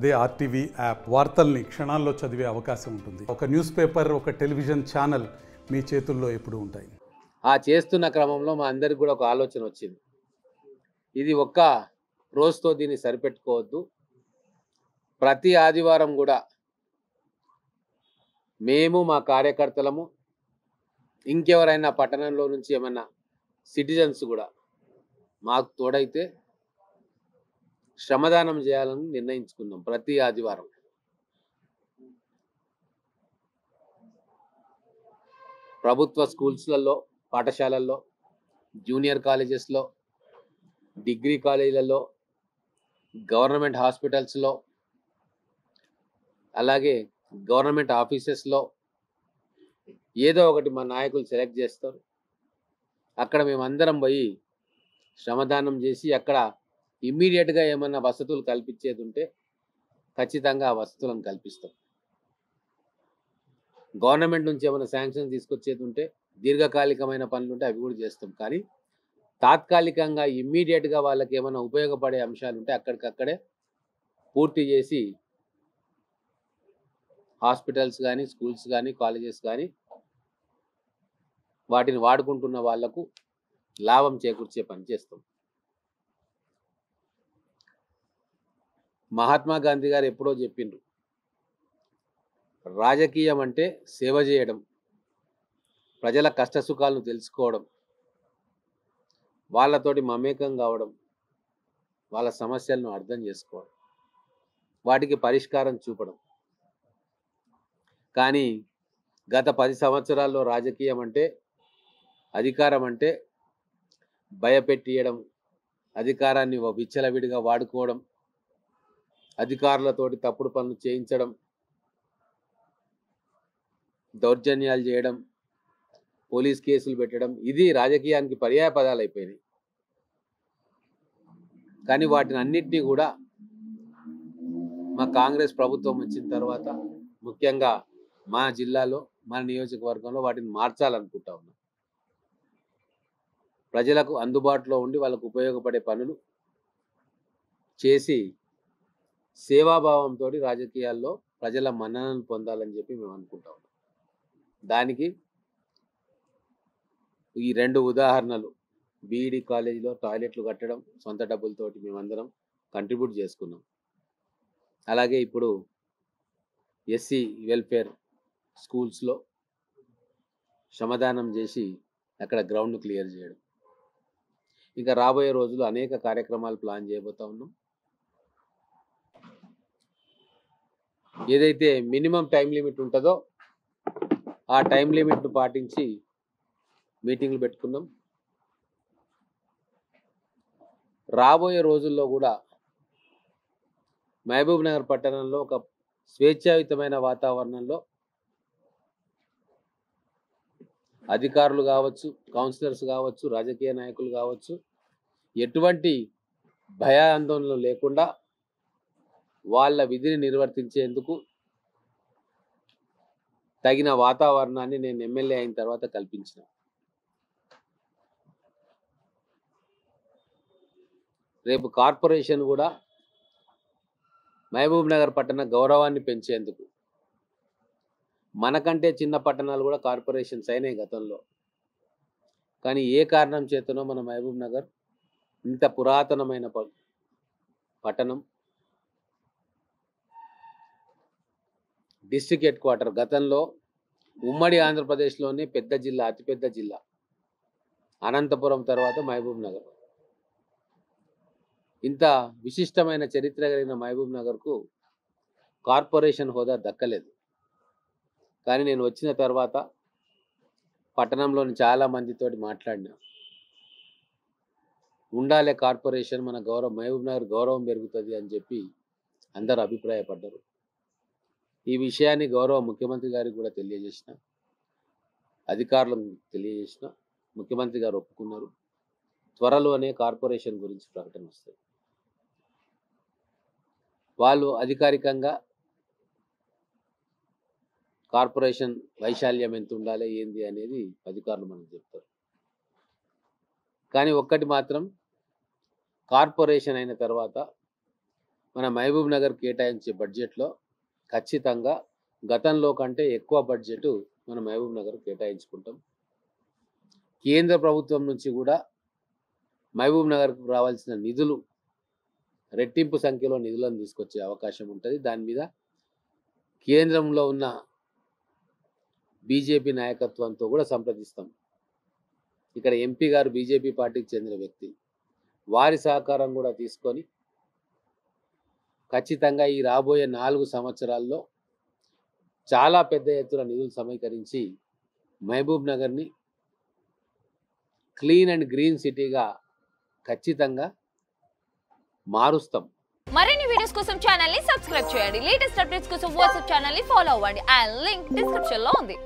అదే RTV app వార్తల్ని క్షణాల్లో చదివే అవకాశం ఉంటుంది. ఒక న్యూస్ పేపర్, ఒక టెలివిజన్ ఛానల్ మీ చేతుల్లో ఎప్పుడూ ఉంటాయి. ఆ చేస్తున్న క్రమంలో మా అందరికి కూడా ఒక ఆలోచన వచ్చింది. ఇది ఒక్క రోజుతో దీన్ని సరిపెట్టుకోవద్దు. ప్రతి ఆదివారం కూడా మేము మా కార్యకర్తలము ఇంకెవరైనా పట్టణంలో నుంచి ఏమన్నా సిటిజన్స్ కూడా మాకు తోడైతే శ్రమదానం చేయాలని నిర్ణయించుకున్నాం. ప్రతి ఆదివారం ప్రభుత్వ స్కూల్స్లలో, పాఠశాలల్లో, జూనియర్ కాలేజెస్లో, డిగ్రీ కాలేజీలలో, గవర్నమెంట్ హాస్పిటల్స్లో, అలాగే గవర్నమెంట్ ఆఫీసెస్లో ఏదో ఒకటి మా నాయకులు సెలెక్ట్ చేస్తారు. అక్కడ మేమందరం పోయి శ్రమదానం చేసి అక్కడ ఇమ్మీడియట్గా ఏమన్నా వసతులు కల్పించేది ఉంటే ఖచ్చితంగా ఆ వసతులను కల్పిస్తాం. గవర్నమెంట్ నుంచి ఏమైనా శాంక్షన్ తీసుకొచ్చేది ఉంటే, దీర్ఘకాలికమైన పనులు ఉంటే అవి కూడా చేస్తాం. కానీ తాత్కాలికంగా ఇమ్మీడియట్గా వాళ్ళకి ఏమైనా ఉపయోగపడే అంశాలు ఉంటే అక్కడికక్కడే పూర్తి చేసి హాస్పిటల్స్ కానీ, స్కూల్స్ కానీ, కాలేజెస్ కానీ వాటిని వాడుకుంటున్న వాళ్లకు లాభం చేకూర్చే పని చేస్తాం. మహాత్మా గాంధీ గారు ఎప్పుడో చెప్పిండ్రు, రాజకీయం అంటే సేవ చేయడం, ప్రజల కష్టసుఖాలను తెలుసుకోవడం, వాళ్ళతోటి మమేకం కావడం, వాళ్ళ సమస్యలను అర్థం చేసుకోవడం, వాటికి పరిష్కారం చూపడం. కానీ గత 10 సంవత్సరాల్లో రాజకీయం అంటే, అధికారం అంటే భయపెట్టియడం, అధికారాన్ని విచ్చలవిడిగా వాడుకోవడం, అధికారులతోటి తప్పుడు పనులు చేయించడం, దౌర్జన్యాలు చేయడం, పోలీస్ కేసులు పెట్టడం, ఇది రాజకీయానికి పర్యాయ పదాలు అయిపోయినాయి. కానీ వాటిని అన్నిటినీ కూడా మా కాంగ్రెస్ ప్రభుత్వం వచ్చిన తర్వాత, ముఖ్యంగా మా జిల్లాలో, మన నియోజకవర్గంలో వాటిని మార్చాలనుకుంటా ఉన్నాం. ప్రజలకు అందుబాటులో ఉండి వాళ్ళకు ఉపయోగపడే పనులు చేసి సేవాభావంతో రాజకీయాల్లో ప్రజల మన్ననను పొందాలని చెప్పి మేము అనుకుంటా ఉన్నాం. దానికి ఈ 2 ఉదాహరణలు, బీఈడి కాలేజీలో టాయిలెట్లు కట్టడం సొంత డబ్బులతోటి మేమందరం కంట్రిబ్యూట్ చేసుకున్నాం. అలాగే ఇప్పుడు ఎస్సీ వెల్ఫేర్ స్కూల్స్లో శ్రమదానం చేసి అక్కడ గ్రౌండ్ను క్లియర్ చేయడం. ఇంకా రాబోయే రోజులు అనేక కార్యక్రమాలు ప్లాన్ చేయబోతా ఉన్నాం. ఏదైతే మినిమం టైం లిమిట్ ఉంటుందో ఆ టైం లిమిట్ను పాటించి మీటింగ్లు పెట్టుకున్నాం. రాబోయే రోజుల్లో కూడా మహబూబ్ నగర్ పట్టణంలో ఒక స్వేచ్ఛాయుతమైన వాతావరణంలో అధికారులు కావచ్చు, కౌన్సిలర్స్ కావచ్చు, రాజకీయ నాయకులు కావచ్చు, ఎటువంటి భయాందోళనలు లేకుండా వాళ్ళ విధిని నిర్వర్తించేందుకు తగిన వాతావరణాన్ని నేను ఎమ్మెల్యే అయిన తర్వాత కల్పించిన. రేపు కార్పొరేషన్ కూడా మహబూబ్ నగర్ పట్టణ గౌరవాన్ని పెంచేందుకు, మనకంటే చిన్న పట్టణాలు కూడా కార్పొరేషన్స్ అయినాయి గతంలో. కానీ ఏ కారణం చేతనో మన మహబూబ్ నగర్ ఇంత పురాతనమైన పట్టణం, డిస్ట్రిక్ట్ హెడ్ క్వార్టర్, గతంలో ఉమ్మడి ఆంధ్రప్రదేశ్లోనే పెద్ద జిల్లా, అతిపెద్ద జిల్లా అనంతపురం తర్వాత మహబూబ్ నగర్. ఇంత విశిష్టమైన చరిత్ర కలిగిన మహబూబ్ నగర్కు కార్పొరేషన్ హోదా దక్కలేదు. కానీ నేను వచ్చిన తర్వాత పట్టణంలోని చాలా మందితోటి మాట్లాడినా, ఉండాలే కార్పొరేషన్, మన గౌరవం, మహబూబ్ నగర్ గౌరవం పెరుగుతుంది అని చెప్పి అందరూ అభిప్రాయపడ్డారు. ఈ విషయాన్ని గౌరవ ముఖ్యమంత్రి గారికి కూడా తెలియజేసిన, అధికారులకు తెలియజేసిన, ముఖ్యమంత్రి గారు ఒప్పుకున్నారు. త్వరలోనే కార్పొరేషన్ గురించి ప్రకటన వస్తుంది. వాళ్ళు అధికారికంగా కార్పొరేషన్ వైశాల్యం ఎంత ఉండాలి, ఏంది అనేది అధికారులు మనకు చెప్తారు. కానీ ఒక్కటి మాత్రం, కార్పొరేషన్ అయిన తర్వాత మన మహబూబ్ నగర్ కేటాయించే బడ్జెట్లో ఖచ్చితంగా గతంలో కంటే ఎక్కువ బడ్జెట్ మన మహబూబ్ నగర్ కేటాయించుకుంటాం. కేంద్ర ప్రభుత్వం నుంచి కూడా మహబూబ్ నగర్కు రావాల్సిన నిధులు రెట్టింపు సంఖ్యలో నిధులను తీసుకొచ్చే అవకాశం ఉంటుంది. దాని మీద కేంద్రంలో ఉన్న బీజేపీ నాయకత్వంతో కూడా సంప్రదిస్తాం. ఇక్కడ ఎంపీ గారు బీజేపీ పార్టీకి చెందిన వ్యక్తి, వారి సహకారం కూడా తీసుకొని ఖచ్చితంగా ఈ రాబోయే 4 సంవత్సరాల్లో చాలా పెద్ద ఎత్తున నిధులు సమీకరించి మహబూబ్ నగర్ని క్లీన్ అండ్ గ్రీన్ సిటీగా ఖచ్చితంగా మారుస్తాం. మరిన్ని వీడియోస్ కోసం ఛానల్ ని సబ్స్క్రైబ్ చేయండి. లేటెస్ట్ అప్డేట్స్ కోసం వాట్సాప్ ఛానల్ ని ఫాలో అవ్వండి. ఆ లింక్ డిస్క్రిప్షన్ లో ఉంది.